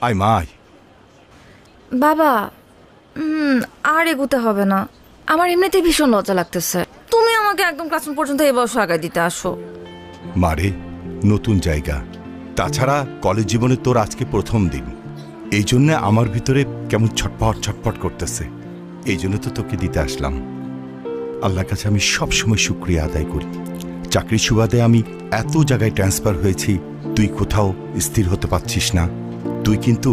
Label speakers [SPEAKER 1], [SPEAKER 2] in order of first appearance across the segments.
[SPEAKER 1] আয় মা আয়।
[SPEAKER 2] বাবা আর এগোতে হবে না, আমার এমনিতেই ভীষণ লজ্জা লাগতেছে। তুমি আমাকে একদম ক্লাসরুম পর্যন্ত এই বয়স আগায় দিতে আসো।
[SPEAKER 1] মারে, নতুন জায়গা, তাছাড়া কলেজ জীবনে তোর আজকে প্রথম দিন, এই জন্য আমার ভিতরে কেমন ছটপট ছটপট করতেছে। এই জন্য তো তোকে দিতে আসলাম। আল্লাহর কাছে আমি সবসময় শুকরিয়া আদায় করি, চাকরির সুবাদে আমি এত জায়গায় ট্রান্সফার হয়েছি, তুই কোথাও স্থির হতে পারছিস না। তুই কিন্তু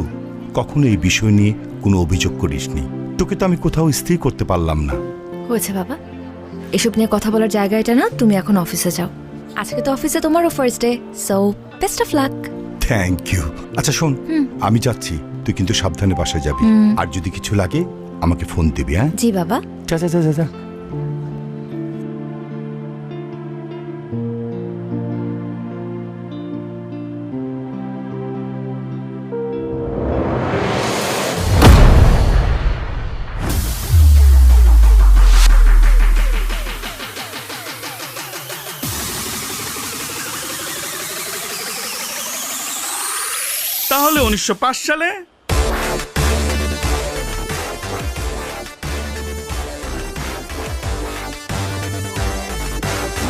[SPEAKER 1] কখনো এই বিষয় নিয়ে কোনো অভিযোগ করিসনি। তোকে তো আমি কোথাও স্থির করতে পারলাম না।
[SPEAKER 2] হয়েছে বাবা, এসব নিয়ে কথা বলার জায়গা এটা না। তুমি এখন অফিসে যাও, আজকে তো অফিসে তোমারও first day, so best of luck.
[SPEAKER 1] Thank you. আচ্ছা শোন, আমি যাচ্ছি, তুই কিন্তু সাবধানে বাসায় যাবি। আর যদি কিছু লাগে আমাকে ফোন দিবি। হ্যাঁ
[SPEAKER 2] জি বাবা।
[SPEAKER 1] যা যা যা যা যা।
[SPEAKER 3] তাহলে 1905 সালে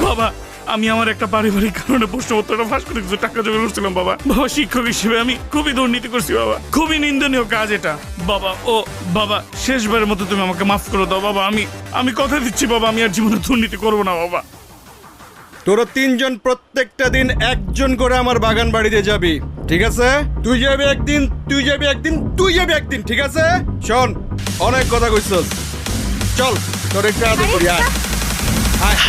[SPEAKER 3] বাবা, আমি আমার একটা পারিবারিক কারণে প্রশ্নপত্রটা ফাঁস করে কিছু টাকা জমা করছিলাম বাবা। বাবা, শিক্ষক হিসেবে আমি খুবই দুর্নীতি করছি বাবা, খুবই নিন্দনীয় কাজ এটা বাবা। ও বাবা, শেষবারের মতো তুমি আমাকে মাফ করে দাও বাবা। আমি কথা দিচ্ছি বাবা, আমি আর জীবনে দুর্নীতি করবো না বাবা।
[SPEAKER 4] তোরা তিনজন প্রত্যেকটা দিন একজন করে আমার বাগান বাড়িতে যাবি, ঠিক আছে? তুই যাবি একদিন, তুই যাবি একদিন, তুই যাবি একদিন, ঠিক আছে? শোন, অনেক কথা কইছস, চল তোর একটু আদর করি। আয় আয়।